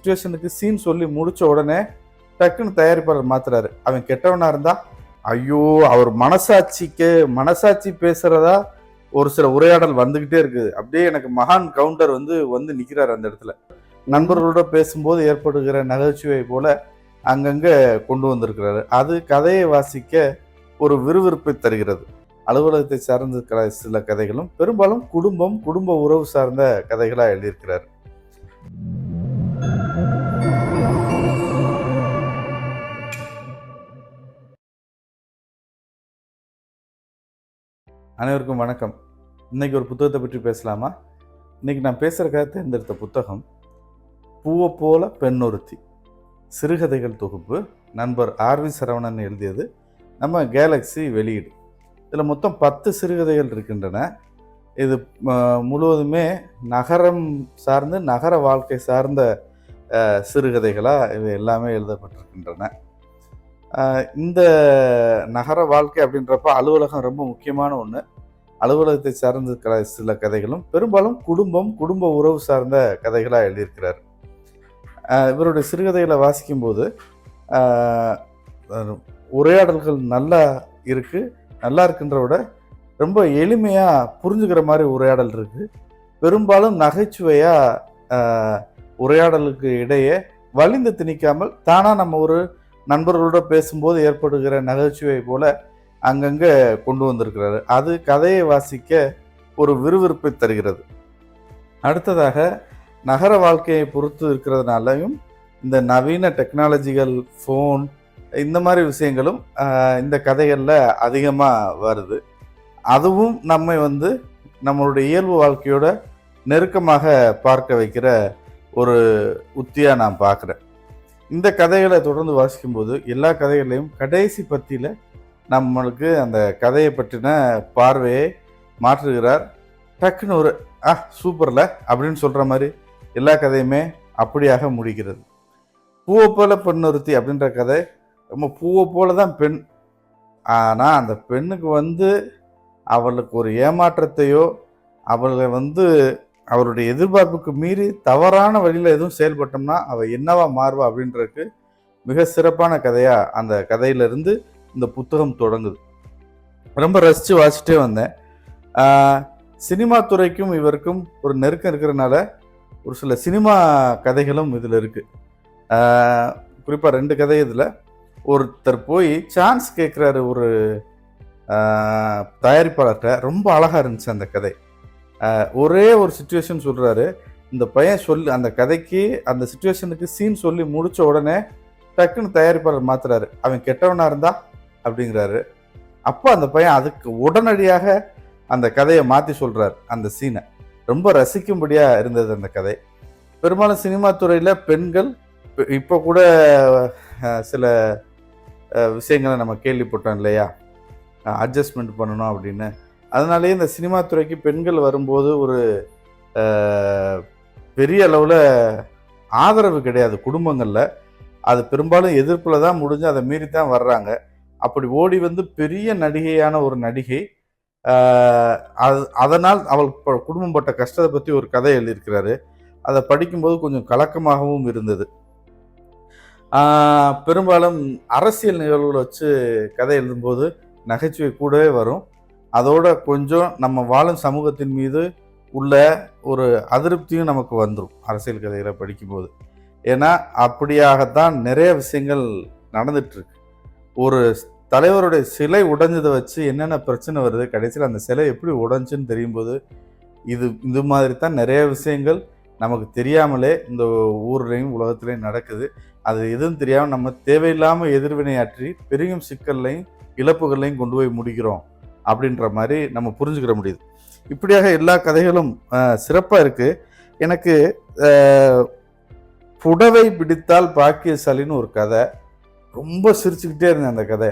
சிச்சுவேஷனுக்கு scene சொல்லி முடிச்ச உடனே டக்குன்னு தயாரிப்பாளர் மாத்துறாரு. அவன் கெட்டவனா இருந்தா, ஐயோ அவர் மனசாட்சி பேசுறதா ஒரு சில உரையாடல் வந்துகிட்டே இருக்குது. அப்படியே எனக்கு மகான் கவுண்டர் வந்து நிக்கிறாரு அந்த இடத்துல. நண்பர்களோட பேசும்போது ஏற்படுகிற நகைச்சுவை போல அங்கங்க கொண்டு வந்திருக்கிறாரு. அது கதையை வாசிக்க ஒரு விறுவிறுப்பை தருகிறது. அலுவலகத்தை சார்ந்த சில கதைகளும் பெரும்பாலும் குடும்ப உறவு சார்ந்த கதைகளா எழுதியிருக்கிறார். அனைவருக்கும் வணக்கம். இன்னைக்கு ஒரு புத்தகத்தை பற்றி பேசலாமா? இன்னைக்கு நான் பேசுறதுக்காக தேர்ந்தெடுத்த புத்தகம் பூவை போல பெண்ணொருத்தி, சிறுகதைகள் தொகுப்பு. நண்பர் ஆர்வி சரவணன் எழுதியது. நம்ம கேலக்ஸி வெளியீடு. இதில் மொத்தம் 10 சிறுகதைகள் இருக்கின்றன. இது முழுவதுமே நகரம் சார்ந்து நகர வாழ்க்கை சார்ந்த சிறுகதைகளாக இவை எல்லாமே எழுதப்பட்டிருக்கின்றன. இந்த நகர வாழ்க்கை அப்படின்றப்ப அலுவலகம் ரொம்ப முக்கியமான ஒன்று. அலுவலகத்தை சார்ந்த சில கதைகளும் பெரும்பாலும் குடும்ப உறவு சார்ந்த கதைகளாக எழுதியிருக்கிறார். இவருடைய சிறுகதைகளை வாசிக்கும்போது உரையாடல்கள் நல்லா இருக்குன்ற விட ரொம்ப எளிமையாக புரிஞ்சுக்கிற மாதிரி உரையாடல் இருக்குது. பெரும்பாலும் நகைச்சுவையாக உரையாடலுக்கு இடையே வலிந்து திணிக்காமல் தானாக நம்ம ஒரு நண்பர்களோட பேசும்போது ஏற்படுகிற நகைச்சுவை போல அங்கங்கே கொண்டு வந்திருக்கிறாரு. அது கதையை வாசிக்க ஒரு விறுவிறுப்பை தருகிறது. அடுத்ததாக நகர வாழ்க்கையை பொறுத்து இருக்கிறதுனாலையும் இந்த நவீன டெக்னாலஜிகள், ஃபோன், இந்த மாதிரி விஷயங்களும் இந்த கதைகளில் அதிகமாக வருது. அதுவும் நம்மை நம்மளுடைய இயல்பு வாழ்க்கையோட நெருக்கமாக பார்க்க வைக்கிற ஒரு உத்தியாக நான் பார்க்குறேன். இந்த கதைகளை தொடர்ந்து வாசிக்கும்போது எல்லா கதைகளையும் கடைசி பத்தியில் நம்மளுக்கு அந்த கதையை பற்றின பார்வையை மாற்றுகிறார். டக்குன்னு ஒரு சூப்பரில் அப்படின்னு சொல்கிற மாதிரி எல்லா கதையுமே அப்படியாக முடிக்கிறது. பூவை போல பெண்ணொருத்தி அப்படின்ற கதை ரொம்ப பூவை போல தான் பெண். ஆனால் அந்த பெண்ணுக்கு அவளுக்கு ஒரு ஏமாற்றத்தையோ அவளை அவருடைய எதிர்பார்ப்புக்கு மீறி தவறான வழியில் எதுவும் செயல்பட்டோம்னா அவள் என்னவா மாறுவா அப்படின்றதுக்கு மிக சிறப்பான கதையாக அந்த கதையிலிருந்து இந்த புத்தகம் தொடங்குது. ரொம்ப ரசித்து வாசிட்டே வந்தேன். சினிமா துறைக்கும் இவருக்கும் ஒரு நெருக்கம் இருக்கிறதுனால ஒரு சில சினிமா கதைகளும் இதில் இருக்குது. குறிப்பாக 2 கதை. இதில் ஒருத்தர் போய் சான்ஸ் கேட்குறாரு ஒரு தயாரிப்பாளர்கிட்ட. ரொம்ப அழகாக இருந்துச்சு அந்த கதை. ஒரே ஒரு சிச்சுவேஷன் சொல்கிறாரு. இந்த பையன் அந்த கதைக்கு அந்த சிச்சுவேஷனுக்கு சீன் சொல்லி முடித்த உடனே டக்குன்னு தயாரிப்பாளர் மாத்துறாரு. அவன் கெட்டவனா இருந்தா அப்படிங்கிறாரு. அப்போ அந்த பையன் அதுக்கு உடனடியாக அந்த கதையை மாற்றி சொல்கிறார். அந்த சீனை ரொம்ப ரசிக்கும்படியாக இருந்தது அந்த கதை. பெரும்பாலும் சினிமா துறையில் பெண்கள் இப்போ கூட சில விஷயங்களை நம்ம கேள்விப்பட்டோம் இல்லையா, அட்ஜஸ்ட்மெண்ட் பண்ணணும் அப்படின்னு. அதனாலேயே இந்த சினிமா துறைக்கு பெண்கள் வரும்போது ஒரு பெரிய அளவில் ஆதரவு கிடையாது குடும்பங்களில். அது பெரும்பாலும் எதிர்ப்பில் தான் முடிஞ்சு அதை மீறி தான் வர்றாங்க. அப்படி ஓடி பெரிய நடிகையான ஒரு நடிகை அதனால் அவள் குடும்பம் பட்ட கஷ்டத்தை பற்றி ஒரு கதை எழுதியிருக்கிறாரு. அதை படிக்கும்போது கொஞ்சம் கலக்கமாகவும் இருந்தது. பெரும்பாலும் அரசியல் நிகழ்வுகளை வச்சு கதை எழுதும்போது நகைச்சுவை கூடவே வரும். அதோட கொஞ்சம் நம்ம வாழும் சமூகத்தின் மீது உள்ள ஒரு அதிருப்தியும் நமக்கு வந்துடும் அரசியல் கதைகளை படிக்கும்போது. ஏன்னா அப்படியாகத்தான் நிறைய விஷயங்கள் நடந்துட்டுருக்கு. ஒரு தலைவருடைய சிலை உடைஞ்சதை வச்சு என்னென்ன பிரச்சனை வருது, கடைசியில் அந்த சிலை எப்படி உடைஞ்சுன்னு தெரியும்போது இது மாதிரி தான் நிறைய விஷயங்கள் நமக்கு தெரியாமலே இந்த ஊர்லேயும் உலகத்துலேயும் நடக்குது. அது எதுவும் தெரியாமல் நம்ம தேவையில்லாமல் எதிர்வினையாற்றி பெரிய சிக்கல்லையும் இழப்புகள்லையும் கொண்டு போய் முடிக்கிறோம் அப்படின்ற மாதிரி நம்ம புரிஞ்சுக்கிற முடியுது. இப்படியாக எல்லா கதைகளும் சிறப்பாக இருக்குது. எனக்கு புடவை பிடித்தால் பாக்கியசாலின்னு ஒரு கதை, ரொம்ப சிரிச்சுக்கிட்டே இருந்தேன் அந்த கதை.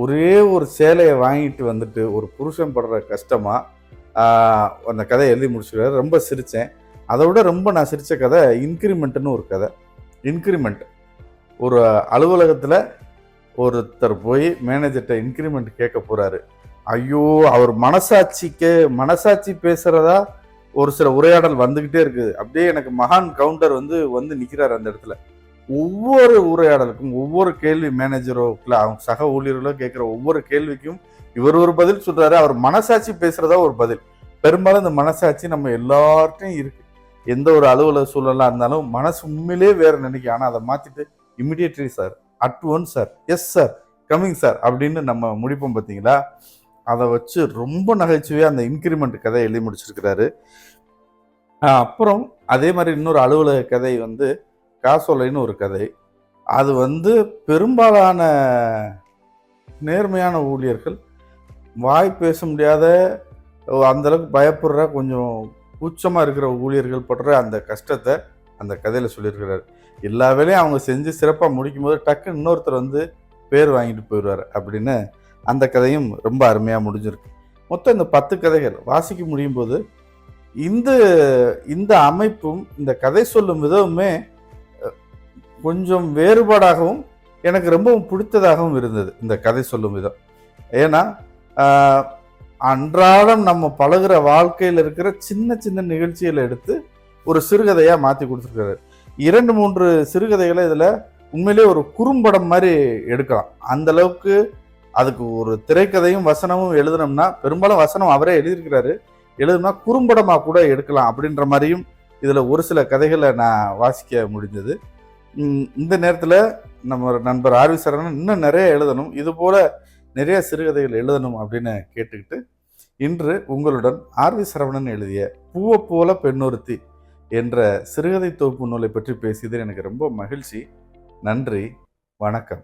ஒரே ஒரு சேலையை வாங்கிட்டு ஒரு புருஷன் படுற கஷ்டமாக அந்த கதையை எழுதி முடிச்சுக்கிறாரு. ரொம்ப சிரித்தேன். அதை விட ரொம்ப நான் சிரித்த கதை இன்க்ரிமெண்ட்டுன்னு ஒரு கதை. இன்க்ரிமெண்ட், ஒரு அலுவலகத்தில் ஒருத்தர் போய் மேனேஜர்கிட்ட இன்க்ரிமெண்ட் கேட்க போகிறாரு. ஐயோ அவர் மனசாட்சி பேசுகிறதா ஒரு சில உரையாடல் வந்துகிட்டே இருக்குது. அப்படியே எனக்கு மகான் கவுண்டர் வந்து நிக்கிறாரு அந்த இடத்துல. ஒவ்வொரு உரையாடலுக்கும், ஒவ்வொரு கேள்வி மேனேஜரோ இல்ல அவங்க சக ஊழியர்களோ கேட்கிற ஒவ்வொரு கேள்விக்கும் இவர் ஒரு பதில் சொல்றாரு. அவர் மனசாட்சி பேசுறதா ஒரு பதில். பெரும்பாலும் இந்த மனசாட்சி நம்ம எல்லார்ட்டையும் இருக்கு. எந்த ஒரு அலுவலக சூழலா இருந்தாலும் மனசு உண்மையிலேயே வேற நினைக்கும். ஆனா அதை மாத்திட்டு immediately sir, at once sir, yes sir, coming sir அப்படின்னு நம்ம முடிப்போம் பார்த்தீங்களா? அதை வச்சு ரொம்ப நகைச்சுவையா அந்த இன்கிரிமெண்ட் கதை எழுதி முடிச்சிருக்கிறாரு. அப்புறம் அதே மாதிரி இன்னொரு அலுவலக கதை காசோலைன்னு ஒரு கதை. அது பெரும்பாலான நேர்மையான ஊழியர்கள், வாய் பேச முடியாத அந்த அளவுக்கு பயப்படுற கொஞ்சம் கூச்சமா இருக்கிற ஊழியர்கள் படுற அந்த கஷ்டத்தை அந்த கதையில சொல்லியிருக்கிறாரு. எல்லா வேலையும் அவங்க செஞ்சு சிறப்பா முடிக்கும்போது டக்குன்னு இன்னொருத்தர் பேர் வாங்கிட்டு போயிடுவார் அப்படின்னு அந்த கதையும் ரொம்ப அருமையா முடிஞ்சிருக்கு. மொத்தம் இந்த 10 கதைகள் வாசிக்க முடியும் போது இந்த இந்த அமைப்பும் இந்த கதை சொல்லும் விதமுமே கொஞ்சம் வேறுபாடாகவும் எனக்கு ரொம்பவும் பிடித்ததாகவும் இருந்தது இந்த கதை சொல்லும் விதம். ஏன்னா அன்றாடம் நம்ம பழகுற வாழ்க்கையில் இருக்கிற சின்ன சின்ன நிகழ்ச்சிகளை எடுத்து ஒரு சிறுகதையா மாற்றி கொடுத்துருக்காரு. 2-3 சிறுகதைகளை இதுல உண்மையிலேயே ஒரு குறும்படம் மாதிரி எடுக்கலாம். அந்த அளவுக்கு அதுக்கு ஒரு திரைக்கதையும் வசனமும் எழுதணும்னா, பெரும்பாலும் வசனம் அவரே எழுதியிருக்கிறாரு, எழுதுனா குறும்படமா கூட எடுக்கலாம் அப்படின்ற மாதிரியும் இதுல ஒரு சில கதைகளை நான் வாசிக்க முடிஞ்சது. இந்த நேரத்துல நம்ம நண்பர் ஆர்வி சரவணன் இன்னும் நிறைய எழுதணும், இது போல நிறைய சிறுகதைகள் எழுதணும் அப்படின்னு கேட்டுக்கிட்டு இன்று உங்களுடன் ஆர்வி சரவணன் எழுதிய பூவை போல பெண்ணொருத்தி என்ற சிறுகதை தொகுப்பு நூலை பற்றி பேசியதில் எனக்கு ரொம்ப மகிழ்ச்சி. நன்றி, வணக்கம்.